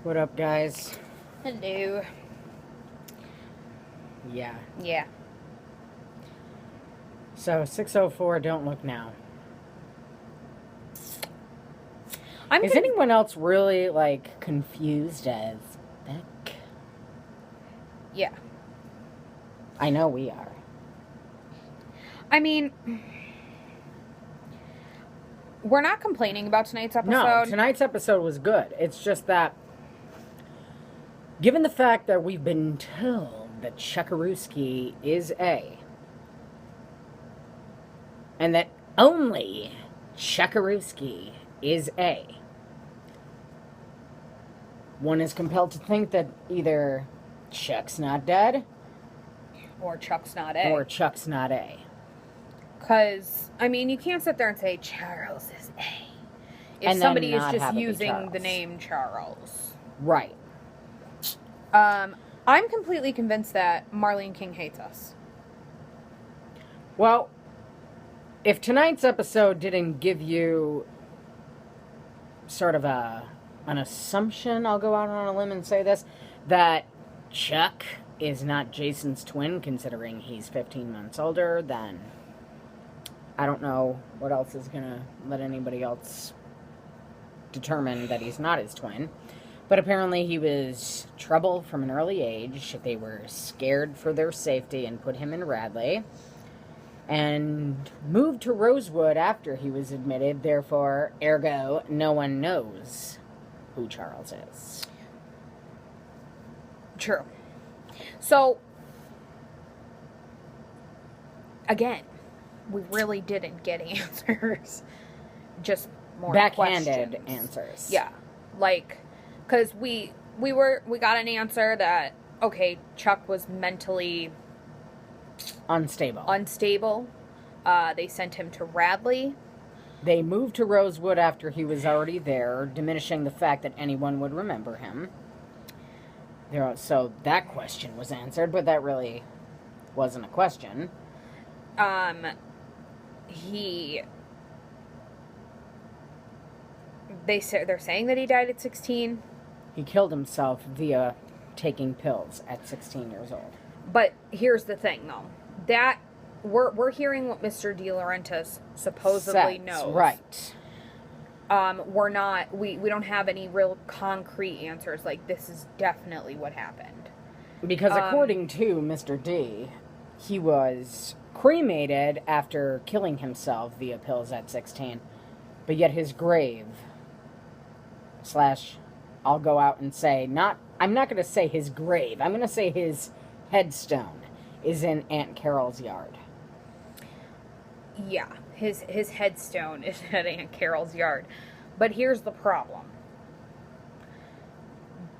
What up, guys? Hello. Yeah. Yeah. So, 604, Don't Look Now. Is anyone else really, confused as Beck? Yeah. I know we are. I mean, we're not complaining about tonight's episode. No, tonight's episode was good. It's just that, given the fact that we've been told that Chuckarooski is A, and that only Chuckarooski is A, one is compelled to think that either Chuck's not dead, Or Chuck's not A. or Chuck's not A. Because, I mean, you can't sit there and say Charles is A. If And somebody then is not just have it be using the Charles. name Charles. Right. I'm completely convinced that Marlene King hates us. Well, if tonight's episode didn't give you sort of an assumption, I'll go out on a limb and say this, that Chuck is not Jason's twin, considering he's 15 months older, then I don't know what else is going to let anybody else determine that he's not his twin. But apparently he was trouble from an early age. They were scared for their safety and put him in Radley. And moved to Rosewood after he was admitted. Therefore, ergo, no one knows who Charles is. True. So, again, we really didn't get answers. Just more Backhanded questions. answers. Yeah. Because we got an answer that, okay, Chuck was mentally Unstable. They sent him to Radley. They moved to Rosewood after he was already there, diminishing the fact that anyone would remember him. So that question was answered, but that really wasn't a question. They're saying that he died at 16. He killed himself via taking pills at 16 years old. But here's the thing, though. That we're hearing what Mr. De Laurentiis supposedly knows. Right. We don't have any real concrete answers. Like, this is definitely what happened. Because according to Mr. D, he was cremated after killing himself via pills at 16. But yet his grave, I'll go out and say, I'm not going to say his grave, I'm going to say his headstone is in Aunt Carol's yard. Yeah, his headstone is at Aunt Carol's yard. But here's the problem.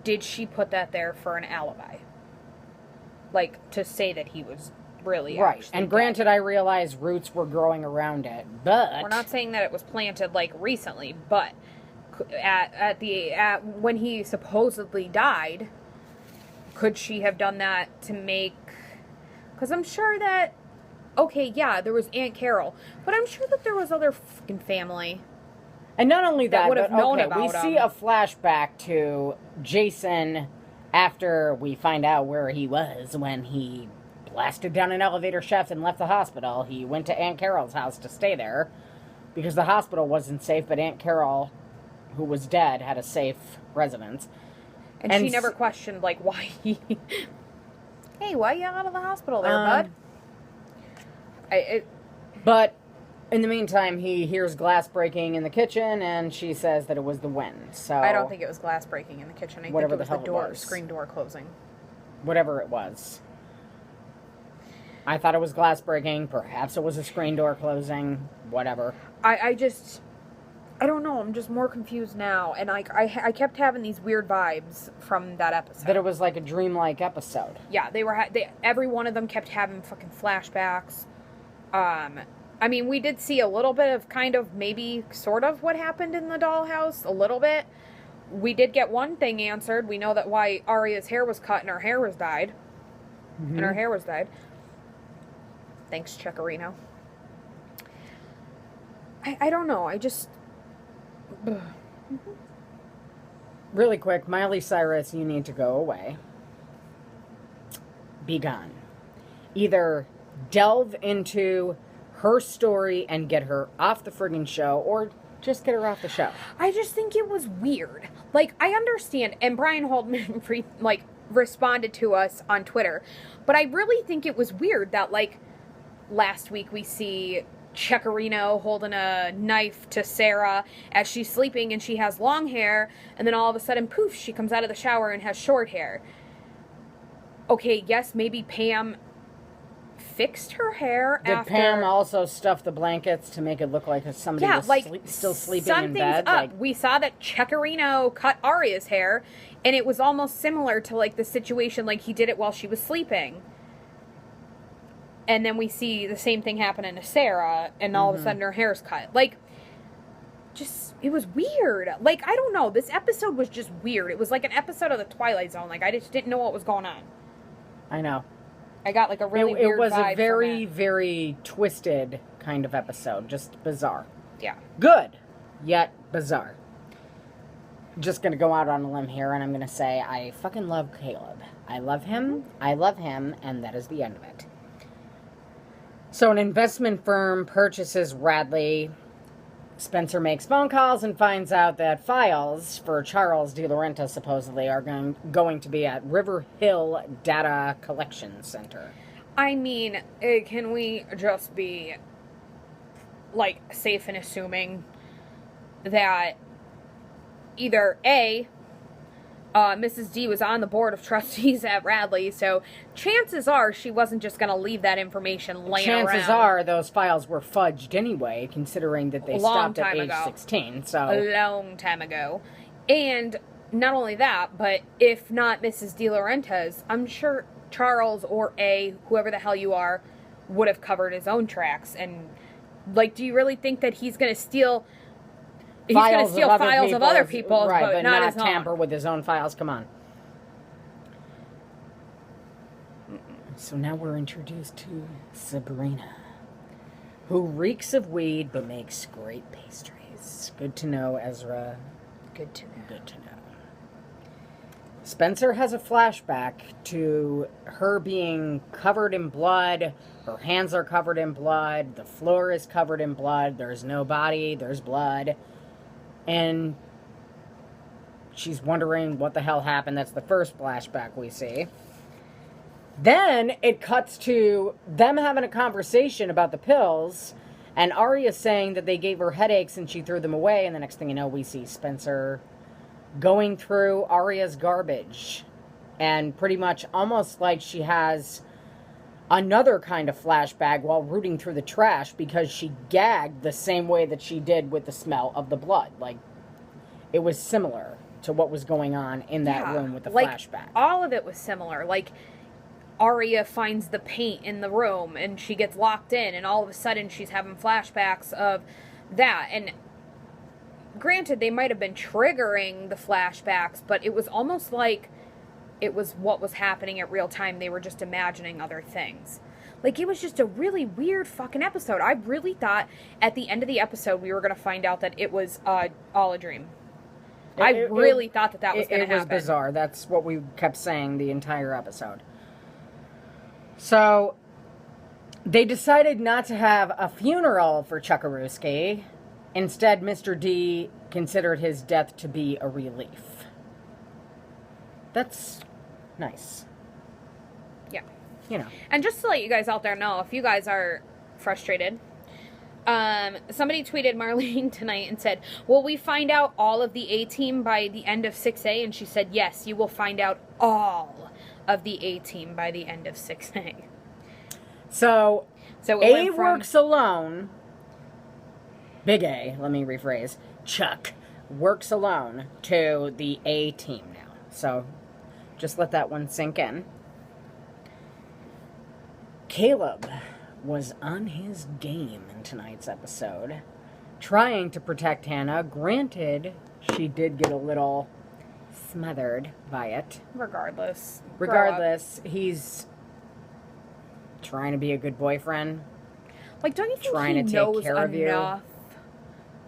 Did she put that there for an alibi? Like, to say that he was really right. And granted, dead. I realize roots were growing around it, but We're not saying that it was planted, like, recently, but when he supposedly died, could she have done that to make... Because I'm sure that... Okay, yeah, there was Aunt Carol, but I'm sure that there was other fucking family. And not only that, would have but known okay, about we see a flashback to Jason after we find out where he was when he blasted down an elevator shaft and left the hospital. He went to Aunt Carol's house to stay there because the hospital wasn't safe, but Aunt Carol, who was dead, had a safe residence. And she never questioned, like, why he... Hey, why you out of the hospital there, bud? But in the meantime, he hears glass breaking in the kitchen, and she says that it was the wind. So I don't think it was glass breaking in the kitchen. I think it was the screen door closing. Whatever it was. I thought it was glass breaking. Perhaps it was a screen door closing. Whatever. I don't know. I'm just more confused now. And I kept having these weird vibes from that episode. That it was like a dreamlike episode. Yeah, every one of them kept having fucking flashbacks. I mean, we did see a little bit of kind of maybe sort of what happened in the dollhouse. A little bit. We did get one thing answered. We know that why Arya's hair was cut and her hair was dyed. Mm-hmm. And her hair was dyed. Thanks, Chuckarino. I don't know. I just... Really quick, Miley Cyrus, you need to go away. Be gone. Either delve into her story and get her off the friggin' show, or just get her off the show. I just think it was weird. Like, I understand, and Brian Holdman, responded to us on Twitter, but I really think it was weird that, like, last week we see Checarino holding a knife to Sarah as she's sleeping and she has long hair, and then all of a sudden, poof, she comes out of the shower and has short hair. Okay, yes, maybe Pam fixed her hair Did after... Pam also stuff the blankets to make it look like somebody was still sleeping in bed? Up. We saw that Checarino cut Aria's hair, and it was almost similar to, like, the situation, like, he did it while she was sleeping. And then we see the same thing happening to Sarah, and all of a sudden her hair's cut. Like, just, it was weird. Like, I don't know. This episode was just weird. It was like an episode of The Twilight Zone. Like, I just didn't know what was going on. I know. I got, like, a really weird vibe. It was a very, very twisted kind of episode. Just bizarre. Yeah. Good, yet bizarre. Just gonna go out on a limb here, and I'm gonna say I fucking love Caleb. I love him, and that is the end of it. So an investment firm purchases Radley. Spencer makes phone calls and finds out that files for Charles De Laurentiis supposedly are going to be at River Hill Data Collection Center. I mean, can we just be, like, safe in assuming that either A, Mrs. D was on the board of trustees at Radley, so chances are she wasn't just going to leave that information laying around. Chances are those files were fudged anyway, considering that they stopped at age 16. So a long time ago. And not only that, but if not Mrs. De Laurentiis, I'm sure Charles or A, whoever the hell you are, would have covered his own tracks. And, like, do you really think that he's going to steal... He's going to steal files of other people's, right, but not his tamper own. with his own files. Come on. So now we're introduced to Sabrina, who reeks of weed but makes great pastries. Good to know, Ezra. Good to know. Good to know. Spencer has a flashback to her being covered in blood. Her hands are covered in blood. The floor is covered in blood. There's no body. There's blood. And she's wondering what the hell happened. That's the first flashback we see. Then it cuts to them having a conversation about the pills, and Aria saying that they gave her headaches and she threw them away, and the next thing you know, we see Spencer going through Aria's garbage, and pretty much almost like she has another kind of flashback while rooting through the trash because she gagged the same way that she did with the smell of the blood. Like, it was similar to what was going on in that room with the flashback. All of it was similar. Like, Aria finds the paint in the room and she gets locked in, and all of a sudden she's having flashbacks of that. And granted, they might have been triggering the flashbacks, but it was almost like it was what was happening at real time. They were just imagining other things. Like, it was just a really weird fucking episode. I really thought at the end of the episode we were going to find out that it was all a dream. I really thought that was going to happen. It was bizarre. That's what we kept saying the entire episode. So, they decided not to have a funeral for Chuckarooski. Instead, Mr. D considered his death to be a relief. That's nice. Yeah. You know. And just to let you guys out there know, if you guys are frustrated, somebody tweeted Marlene tonight and said, will we find out all of the A-Team by the end of 6A? And she said, yes, you will find out all of the A-Team by the end of 6A. So A works alone. Big A, let me rephrase. Chuck works alone to the A-Team now. So just let that one sink in. Caleb was on his game in tonight's episode, trying to protect Hanna. Granted, she did get a little smothered by it. Regardless, he's trying to be a good boyfriend. Like, don't you think trying he to take knows care of you? enough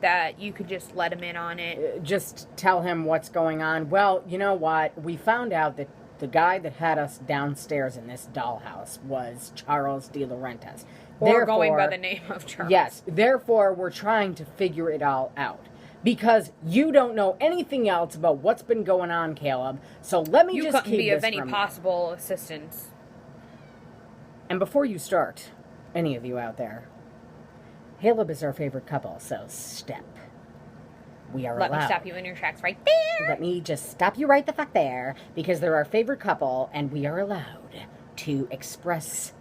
that you could just let him in on it. Just tell him what's going on. Well, you know what? We found out that the guy that had us downstairs in this dollhouse was Charles De Laurentiis. Or going by the name of Charles. Yes. Therefore, we're trying to figure it all out. Because you don't know anything else about what's been going on, Caleb. So let me just keep this from you. You couldn't be of any possible assistance. And before you start, any of you out there, Caleb is our favorite couple, so step. We are allowed. Let me stop you in your tracks right there. Let me just stop you right the fuck there, because they're our favorite couple, and we are allowed to express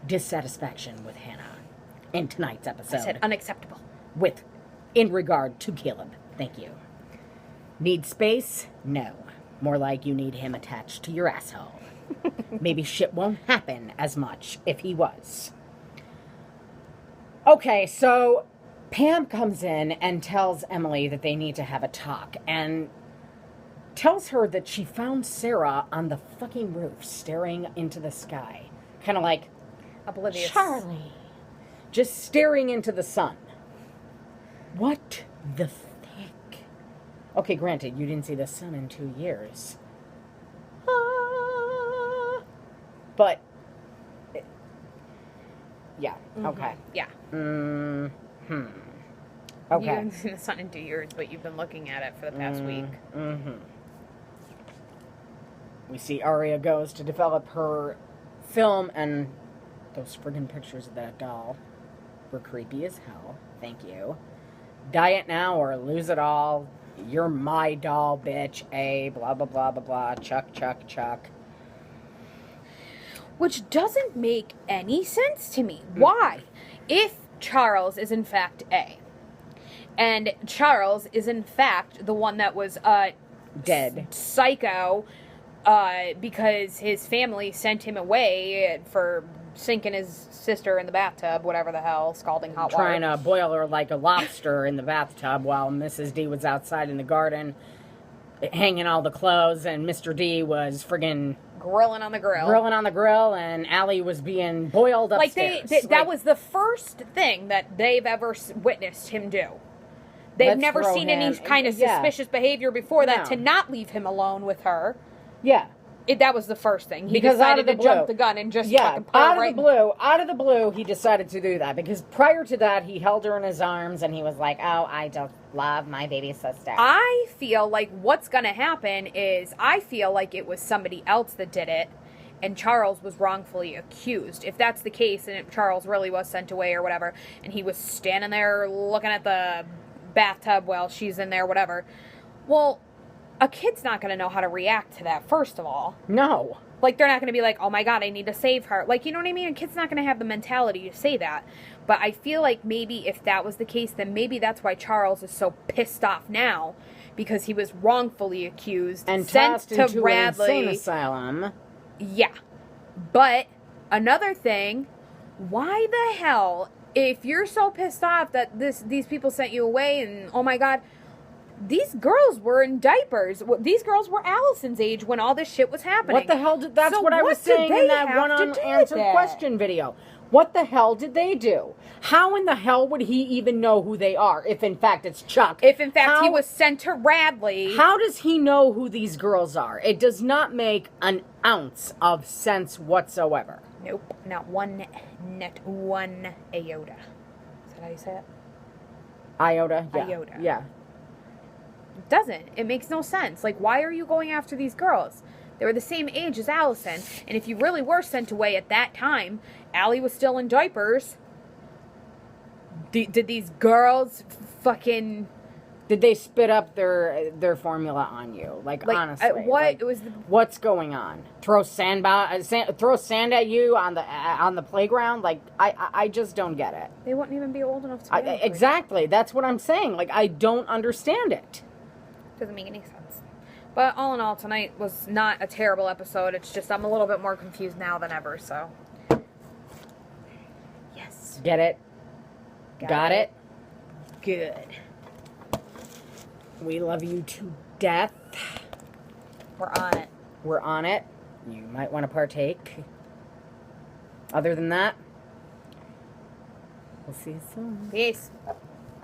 dissatisfaction with Hanna in tonight's episode. I said unacceptable. In regard to Caleb. Thank you. Need space? No. More like you need him attached to your asshole. Maybe shit won't happen as much if he was. Okay, so Pam comes in and tells Emily that they need to have a talk, and tells her that she found Sarah on the fucking roof staring into the sky. Kind of like, oblivious. Charlie. Just staring into the sun. What the fuck? Okay, granted, you didn't see the sun in 2 years. But, yeah, okay. Yeah. Okay. You haven't seen the sun in 2 years, but you've been looking at it for the past week. We see Aria goes to develop her film, and those friggin' pictures of that doll were creepy as hell. Thank you. Diet now or lose it all. You're my doll, bitch. Blah, blah, blah, blah, blah. Chuck, chuck, chuck. Which doesn't make any sense to me. Why? If Charles is in fact A, and Charles is in fact the one that was dead psycho because his family sent him away for sinking his sister in the bathtub, whatever the hell, scalding hot water. Trying to boil her like a lobster in the bathtub while Mrs. D was outside in the garden hanging all the clothes, and Mr. D was friggin' grilling on the grill, and Allie was being boiled upstairs. That was the first thing that they've ever witnessed him do. They've never seen any kind of suspicious behavior before that to not leave him alone with her. Yeah. That was the first thing. He decided to jump the gun and just fucking put her right. Out of the blue, he decided to do that. Because prior to that, he held her in his arms and he was like, oh, I just love my baby sister. I feel like what's going to happen is, I feel like it was somebody else that did it and Charles was wrongfully accused. If that's the case and Charles really was sent away or whatever, and he was standing there looking at the bathtub while she's in there, whatever. Well, a kid's not going to know how to react to that, first of all. No. Like, they're not going to be like, oh my god, I need to save her. Like, you know what I mean? A kid's not going to have the mentality to say that. But I feel like maybe if that was the case, then maybe that's why Charles is so pissed off now. Because he was wrongfully accused and sent tossed into Radley. An insane asylum. Yeah. But, another thing, why the hell, if you're so pissed off that these people sent you away and, oh my god, these girls were in diapers. These girls were Allison's age when all this shit was happening. What the hell did... That's what I was saying in that one unanswered question video. What the hell did they do? How in the hell would he even know who they are if, in fact, it's Chuck? If, in fact, he was sent to Radley. How does he know who these girls are? It does not make an ounce of sense whatsoever. Nope. Not one iota. Is that how you say it? Iota? Yeah. Iota. Yeah. It doesn't. It makes no sense. Like, why are you going after these girls? They were the same age as Allison. And if you really were sent away at that time, Allie was still in diapers. Did these girls fucking... Did they spit up their formula on you? Like honestly. What's going on? Throw sand at you on the playground? Like, I just don't get it. They wouldn't even be old enough to exactly. That's what I'm saying. Like, I don't understand it. Doesn't make any sense. But all in all, tonight was not a terrible episode. It's just I'm a little bit more confused now than ever, so. Yes. Get it? Got it? Good. We love you to death. We're on it. We're on it. You might want to partake. Other than that, we'll see you soon. Peace.